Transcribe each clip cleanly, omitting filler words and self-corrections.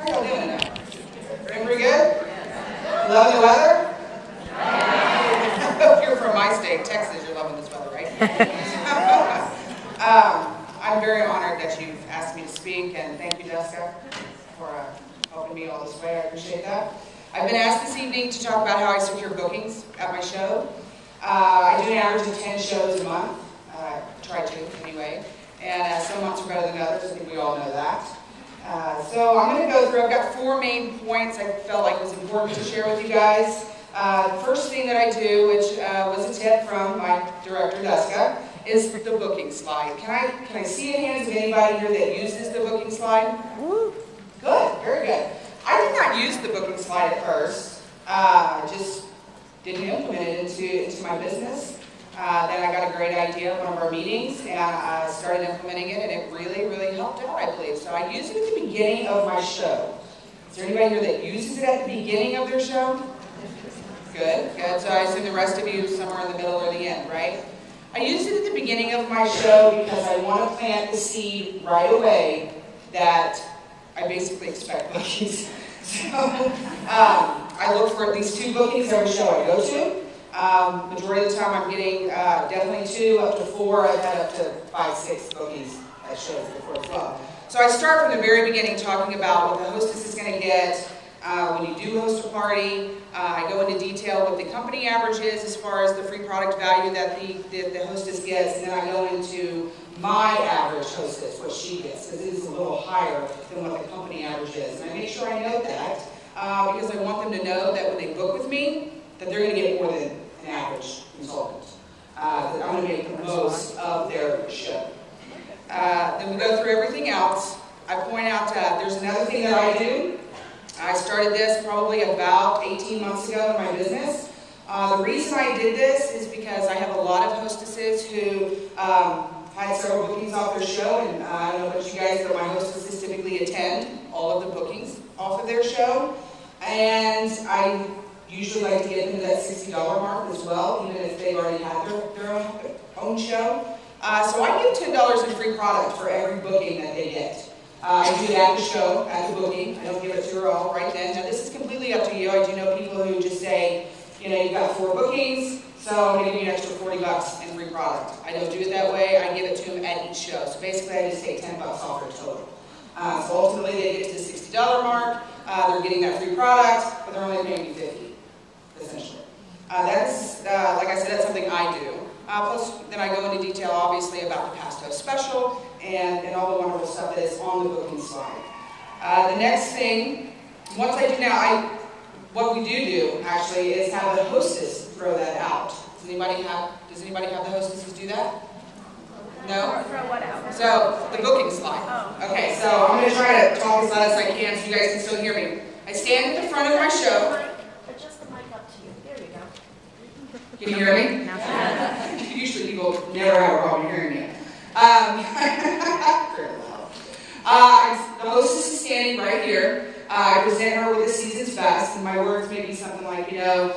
How y'all doing tonight? Pretty good? Loving the weather? If you're from my state, Texas, you're loving this weather, right? I'm very honored that you've asked me to speak, and thank you, Jessica, for helping me all this way. I appreciate that. I've been asked this evening to talk about how I secure bookings at my show. I do an average of 10 shows a month. Try to, anyway. And some months are better than others. I think we all know that. So I'm going to go through, I've got 4 main points I felt like was important to share with you guys. The first thing that I do, which was a tip from my director, Jessica, is the booking slide. Can I see the hands of anybody here that uses the booking slide? Good, very good. I did not use the booking slide at first. I just didn't implement it into my business. Then I got a great idea at one of our meetings, and I started implementing it, and it really, really helped out, I believe. So I use it at the beginning of my show. Is there anybody here that uses it at the beginning of their show? Good, good. So I assume the rest of you somewhere in the middle or the end, right? I use it at the beginning of my show because I want to plant the seed right away that I basically expect bookings. So I look for at least 2 bookings every show I go to. Majority of the time I'm getting definitely 2, up to 4. I've had up to 5, 6 bookings at shows before as well. So I start from the very beginning talking about what the hostess is going to get when you do host a party. I go into detail what the company average is as far as the free product value that the hostess gets, and then I go into my average hostess, what she gets, because it is a little higher than what the company average is. And I make sure I note that because I want them to know that when they book with me, that they're going to get more than an average consultant. That I'm going to make the most of their show. Then we go through everything else. I point out there's another thing that I do. I started this probably about 18 months ago in my business. The reason I did this is because I have a lot of hostesses who had several bookings off their show, and I don't know about you guys, but my hostesses typically attend all of the bookings off of their show. And I usually like to get them to that $60 mark as well, even if they've already had their own show. So I give $10 in free product for every booking that they get. I do it at the show, at the booking. I don't give it to her all right then. Now this is completely up to you. I do know people who just say, you know, you've got 4 bookings, so I'm going to give you an extra $40 in free product. I don't do it that way. I give it to them at each show. So basically I just take $10 off their total. So ultimately they get to the $60 mark. They're getting that free product, but they're only paying me $50, essentially. That's, like I said, that's something I do. Plus, then I go into detail, obviously, about the past host special and all the wonderful stuff that is on the booking slide. The next thing, once I do now, what we do actually is have a hostess throw that out. Does anybody have the hostesses do that? No? Throw what out? So, the booking slide. Oh. Okay, so I'm going to try to talk as loud as I can so you guys can still hear me. I stand at the front of my show. Adjust the mic up to you. There you go. Can you hear me? Usually people never have a problem hearing me. The hostess is standing right here. I present her with the season's best, and my words may be something like, you know,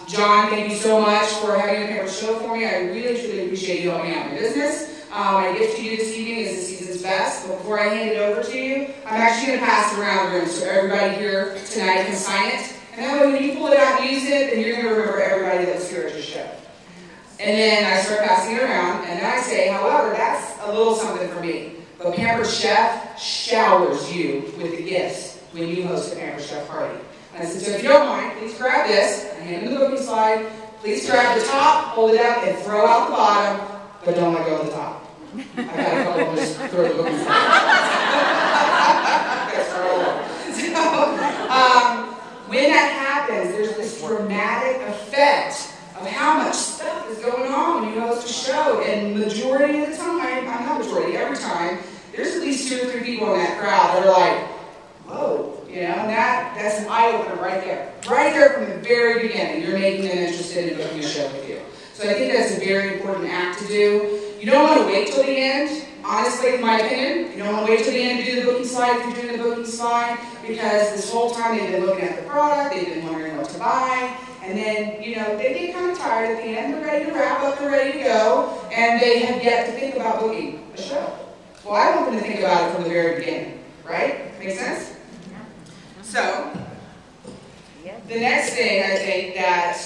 John, thank you so much for having a show for me. I really, truly appreciate you helping out my business. My gift to you this evening is the season's best. But before I hand it over to you, I'm actually going to pass it around the room so everybody here tonight can sign it. And that way when you pull it out and use it, then you're going to remember everybody that was here at your show. And then I start passing it around, and then I say, however, that's a little something for me. But Pampered Chef showers you with the gifts when you host a Pampered Chef party. And I said, so if you don't mind, please grab this. I hand them the booking slide. Please grab the top, hold it up, and throw out the bottom, but don't let go of the top. I've had a couple of them just throw the booking slide. So, when that happens, there's this dramatic effect of how much stuff is going on when you host a show. And majority of the time, not majority, every time, there's at least 2 or 3 people in that crowd that are like, whoa, you know, and that's an eye-opener right there. Right there from the very beginning, you're making them interested in booking a show with you. So I think that's a very important act to do. You don't want to wait till the end. Honestly, in my opinion, you don't want to wait till the end to do the booking slide if you're doing the booking slide, because this whole time they've been looking at the product, they've been wondering what to buy, and then, you know, they get kind of tired at the end, they're ready to wrap up, they're ready to go, and they have yet to think about booking a show. Well, I want them to think about it from the very beginning, right? Make sense? So, the next thing I think that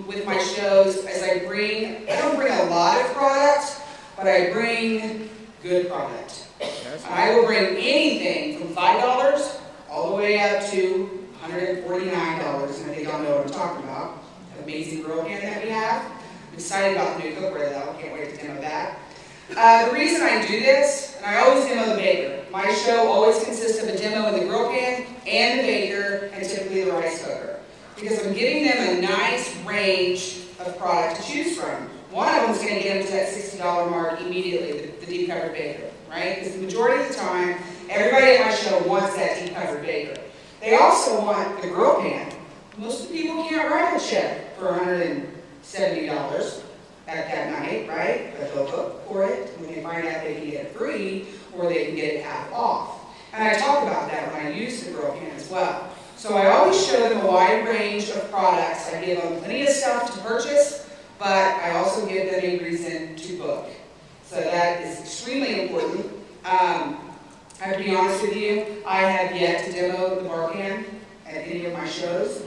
with my shows is I don't bring a lot of product, but I bring good product. And I will bring anything from $5 all the way up to $149, and I think y'all know what I'm talking about. That amazing grill can that we have. I'm excited about the new cookware though, can't wait to demo that. The reason I do this, and I always demo the baker. My show always consists of a demo in the grill pan and the baker, and typically the rice cooker. Because I'm giving them a nice range of product to choose from. One of them is going to get them to that $60 mark immediately, the deep covered baker, right? Because the majority of the time, everybody at my show wants that deep covered baker. They also want the grill pan. Most of the people can't write a check for $170 that night, right? But they'll look for it when they find out they can get it free or they can get it half off. And I talk about that when I use the grill pan as well. So I always show them a wide range of products. I give them plenty of stuff to purchase, but I also give them a reason to book. So that is extremely important. I have to be honest with you, I have yet to demo the bar can at any of my shows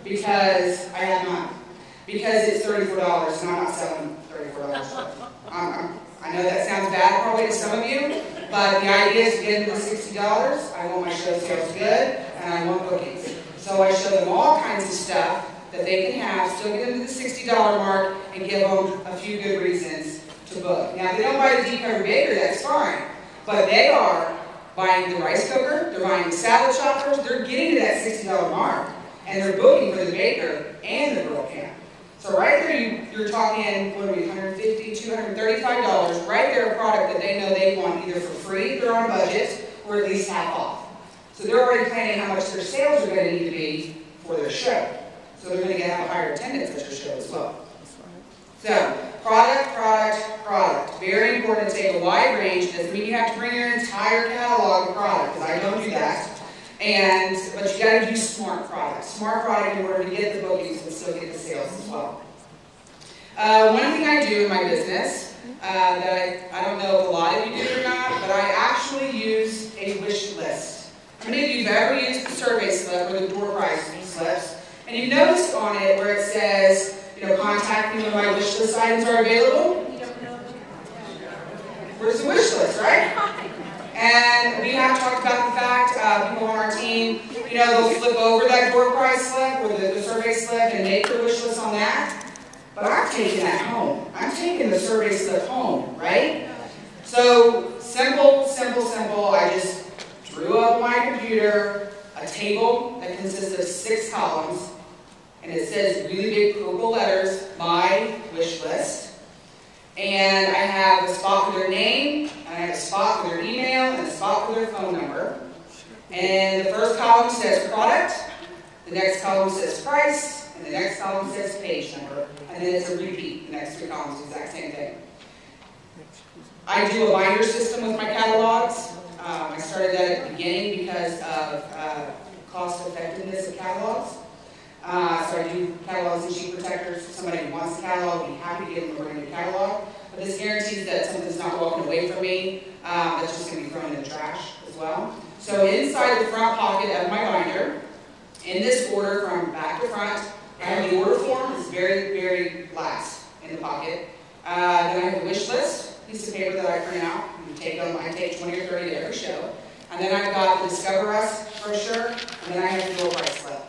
because I have not. Because it's $34 and I'm not selling $34 stuff. I know that sounds bad probably to some of you, but the idea is to get into the $60. I want my show sales good and I want bookings. So I show them all kinds of stuff that they can have, still get into the $60 mark and give them a few good reasons to book. Now if they don't buy the deep covered baker, that's fine. But they are buying the rice cooker, they're buying the salad choppers, they're getting to that $60 mark and they're booking for the baker and the grill can. So right there, you're talking, what are we, $150, $235, right there, a product that they know they want either for free, they're on a budget, or at least half off. So they're already planning how much their sales are going to need to be for their show. So they're going to have a higher attendance at your show as well. So, product, product, product. Very important to take a wide range. Doesn't mean you have to bring your entire catalog of product, because I don't do that. But you got to do smart product. Smart product in order to get the bookings and still get the sales as well. One thing I do in my business that I don't know if a lot of you do or not, but I actually use a wish list. How many of you have ever used the survey slip or the door prize slips? And you noticed on it where it says, contact me when my wish list items are available? Where's the wish list, right? And we have talked about the fact, people on our team, they'll flip over that door prize slip or the survey slip and make their wish list on that. But I'm taking that home. I'm taking the survey slip home, right? So, simple, simple, simple. I just drew up on my computer a table that consists of 6 columns. And it says really big purple letters, my wish list. And I have a spot for their name, and I have a spot for their email, and a spot for their phone number. And the first column says product, the next column says price, and the next column says page number. And then it's a repeat, the next 3 columns, the exact same thing. I do a binder system with my catalogs. I started that at the beginning because of cost effectiveness of catalogs. So I do catalogs and sheet protectors. If somebody wants a catalog, I'll be happy to give them a brand new catalog. But this guarantees that something's not walking away from me. That's just going to be thrown in the trash as well. So inside the front pocket of my binder, in this order from back to front, I have the order form. It's very, very last in the pocket. Then I have the wish list, piece of paper that I print out. I take 20 or 30 to every show. And then I've got the Discover Us brochure, and then I have the door price slip.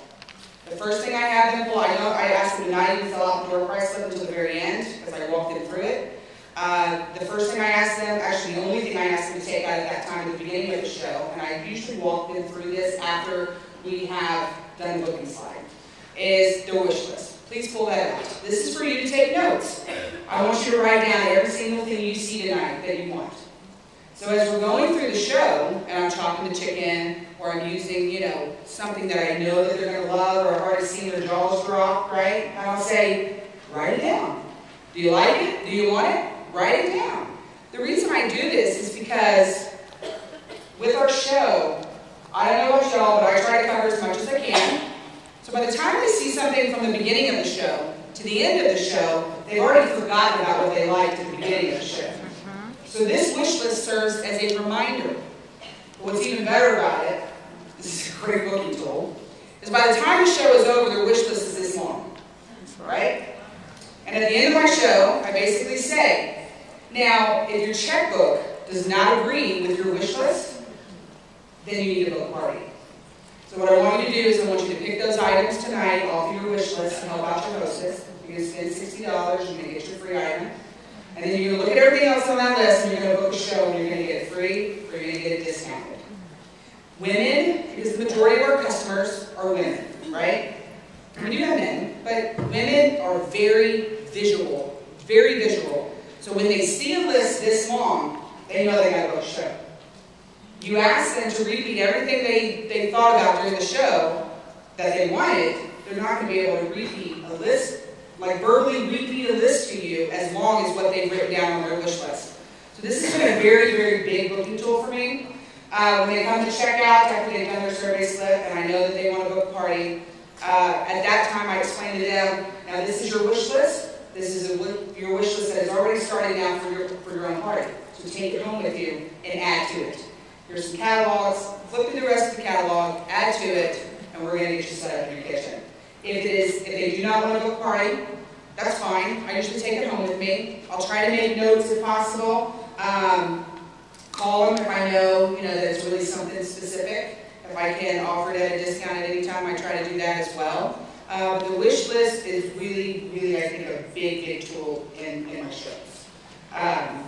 The first thing I have them pull, I ask them to not even fill out the door price slip until the very end, because I walked them through it. The first thing I ask them, actually the only thing I ask them to take out at that time at the beginning of the show, and I usually walk them through this after we have done the booking slide, is their wish list. Please pull that out. This is for you to take notes. I want you to write down every single thing you see tonight that you want. So as we're going through the show, and I'm chopping the chicken, or I'm using, something that I know that they're going to love, or I've already seen their jaws drop, right? And I'll say, write it down. Do you like it? Do you want it? Write it down. The reason I do this is because with our show, I don't know about y'all, but I try to cover as much as I can. So by the time they see something from the beginning of the show to the end of the show, they've already forgotten about what they liked at the beginning of the show. So this wish list serves as a reminder. What's even better about it great booking tool, is by the time the show is over, their wish list is this long, right? And at the end of my show, I basically say, now, if your checkbook does not agree with your wish list, then you need to book a party. So what I want you to do is I want you to pick those items tonight off your wish list and help out your hostess. You're going to spend $60, you're going to get your free item. And then you're going to look at everything else on that list and you're going to book a show and you're going to get it free or you're going to get it discounted. Women, because the majority of our customers are women, right? We do have men, but women are very visual, very visual. So when they see a list this long, they know they got to book a show. You ask them to repeat everything they thought about during the show that they wanted, they're not going to be able to repeat a list, like verbally repeat a list to you as long as what they've written down on their wish list. So this has been a very, very big booking tool for me. When they come to check out, after they've done their survey slip, and I know that they want to book a party, at that time I explain to them, now this is your wish list. This is your wish list that is already started now for your own party. So take it home with you and add to it. Here's some catalogs, flip through the rest of the catalog, add to it, and we're going to get you set up in your kitchen. If they do not want to book a party, that's fine. I usually take it home with me. I'll try to make notes if possible. Call them if I know that it's really something specific. If I can offer it at a discount at any time, I try to do that as well. The wish list is really, really, I think, a big, big tool in my shows. And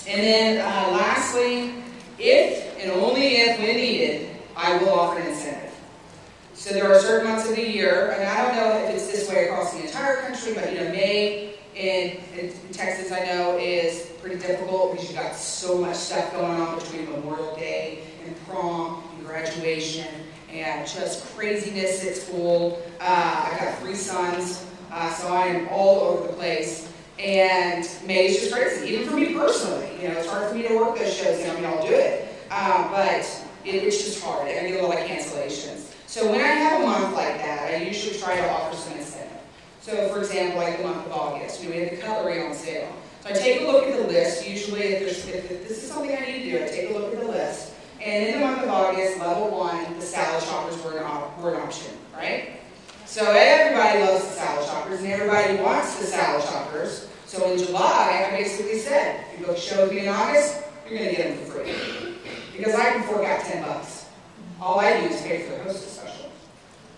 then lastly, if and only if when needed, I will offer an incentive. So there are certain months of the year, and I don't know if it's this way across the entire country, but May in Texas I know is pretty difficult because you've got so much stuff going on between Memorial Day and prom and graduation and just craziness at school. I've got 3 sons, so I am all over the place. And May is just crazy, even for me personally. It's hard for me to work those shows. I'll do it, but it's just hard. I get a lot of cancellations. So when I have a month like that, I usually try to offer some incentive. So for example, like the month of August, we have the cutlery on sale. So I take a look at the list. Usually, if this is something I need to do, I take a look at the list. And in the month of August, level 1, the salad choppers were an option, right? So everybody loves the salad choppers, and everybody wants the salad choppers. So in July, I basically said, if you book a show with me in August, you're going to get them for free. Because I can fork out $10. All I do is pay for the hostess special.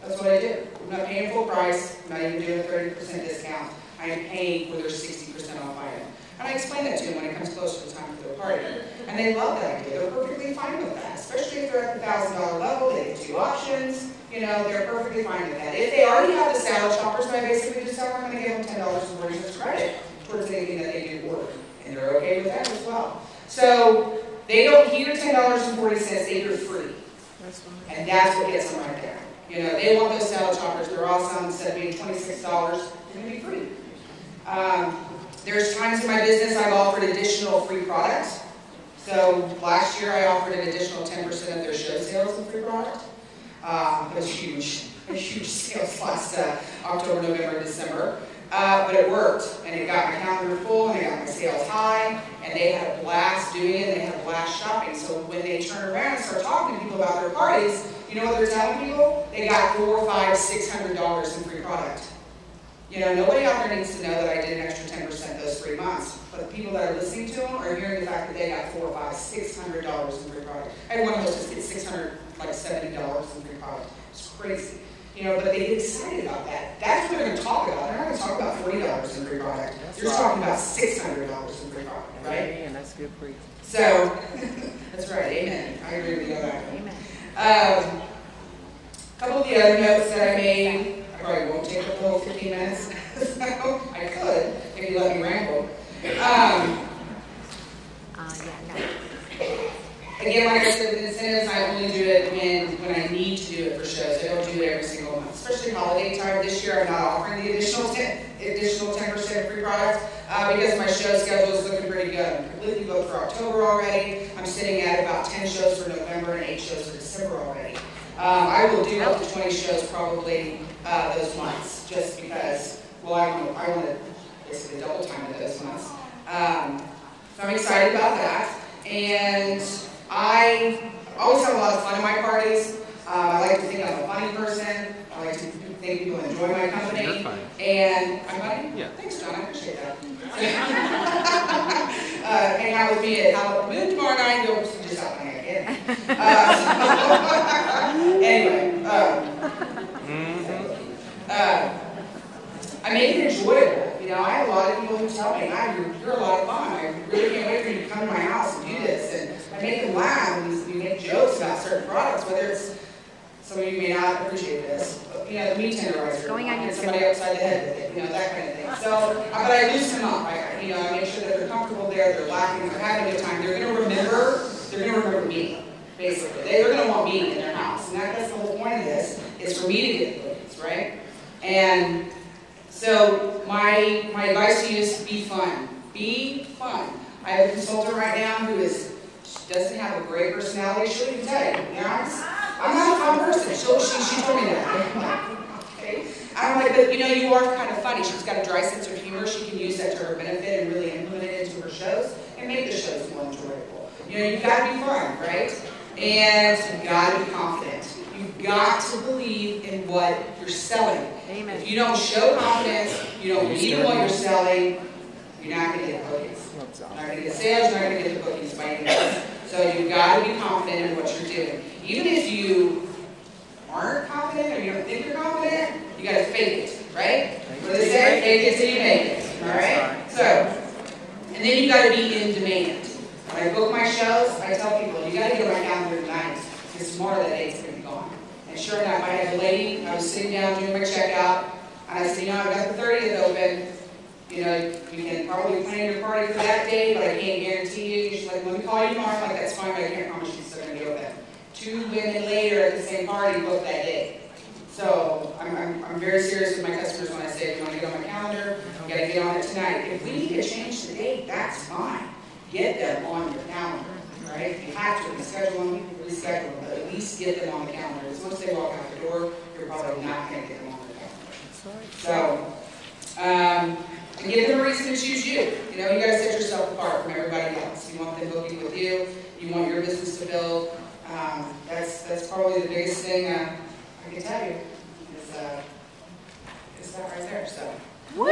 That's what I do. I'm not paying full price. I'm not even doing a 30% discount. I am paying for their 60% off item. And I explain that to them when it comes close to the time for their party. And they love that idea. They're perfectly fine with that. Especially if they're at the $1,000 level, they get 2 options. They're perfectly fine with that. If they already have the salad choppers, I basically just tell them I'm going to give them $10.40 credit towards anything that they do order. And they're okay with that as well. So they don't hear $10.40, they hear free. And that's what gets them right there. They want those salad choppers. They're awesome. Instead of being $26, they're going to be free. There's times in my business I've offered additional free products. So last year I offered an additional 10% of their show sales in free product. It was huge sales last October, November, December. But it worked, and it got my calendar full, and it got my sales high, and they had a blast doing it, and they had a blast shopping. So when they turn around and start talking to people about their parties, you know what they're telling people? They got $400, $500, $600 in free product. Nobody out there needs to know that I did an extra 10% those 3 months. But the people that are listening to them are hearing the fact that they got $400, $500, $600 in free product. I had one of those just get $670 in free product. It's crazy. But they get excited about that. That's what they're going to talk about. They're not going to talk about $40 in free product. They're just talking about $600 in free product, right? And that's good for you. So, that's right. Amen. I agree with you on that. Amen. A couple of the other notes that I made, I probably won't take up the whole 15 minutes. I could, if you let me ramble. Again, like I said, with incentives, I only do it when I need to do it for shows. I don't do it every single month, especially holiday time. This year, I'm not offering the additional 10% free product because my show schedule is looking pretty good. I'm completely booked for October already. I'm sitting at about 10 shows for November and 8 shows for December already. I will do up to 20 shows probably those months, just because, well, I want to basically double time in those months. So I'm excited about that. And I always have a lot of fun at my parties. I like to think I'm a funny person. I like to think people enjoy my company. You're funny. And I'm funny? Yeah. Thanks, John. I appreciate that. Hang out with me at Halloween tomorrow night. You'll just stop my head. Anyway. I make it enjoyable. You know, I have a lot of people who tell me, you're a lot of fun. I really can't wait for you to come to my house and do this. And I make them laugh, and we make jokes about certain products, whether it's, some of you may not appreciate this, but, you know, the meat tenderizer. Going on hit somebody upside the head with it, you know, that kind of thing. So, but I loosen them up. I make sure that they're comfortable there, they're laughing, they're having a good time. They're going to remember me, basically. They're going to want me in their house. And that's the whole point of this, is for me to get the cookies, right? And so my advice to you is be fun. Be fun. I have a consultant right now who doesn't have a great personality. She'll even tell you, you know, I'm not a fun person. She told me that. Okay. I'm like, but you know, you are kind of funny. She's got a dry sense of humor. She can use that to her benefit and really implement it into her shows and make the shows more enjoyable. You know, you've got to be fun, right? And you've got to be confident. You've got to believe in what you're selling. Amen. If you don't show confidence, you don't believe in what you're selling, you're not going to get cookies. You're not going to get sales, you're not going to get the cookies by any means. So you've got to be confident in what you're doing. Even if you aren't confident or you don't think you're confident, you got to fake it, right? What do they say? Fake it till you make it. All right? So, and then you got to be in demand. When I book my shows, I tell people, you got to get on my calendar tonight, because tomorrow that date's going to be gone. And sure enough, I had a lady, I was sitting down doing my checkout, and I said, you know, I've got the 30th open. You know, you can probably plan your party for that day, but I can't guarantee you. She's like, let me call you tomorrow. I'm like, that's fine, but I can't promise she's still going to be open. 2 women later at the same party booked that day. So I'm very serious with my customers when I say, if you want to get on my calendar, you got to get on it tonight. If we need to change the date, that's fine. Get them on your calendar, right? If you have to reschedule them, reschedule them, but at least get them on the calendar. As once they walk out the door, you're probably not going to get them on the calendar. So, and give them a reason to choose you. You know, you got to set yourself apart from everybody else. You want them booking with you. You want your business to build. That's probably the biggest thing I can tell you is that right there. So. Woo!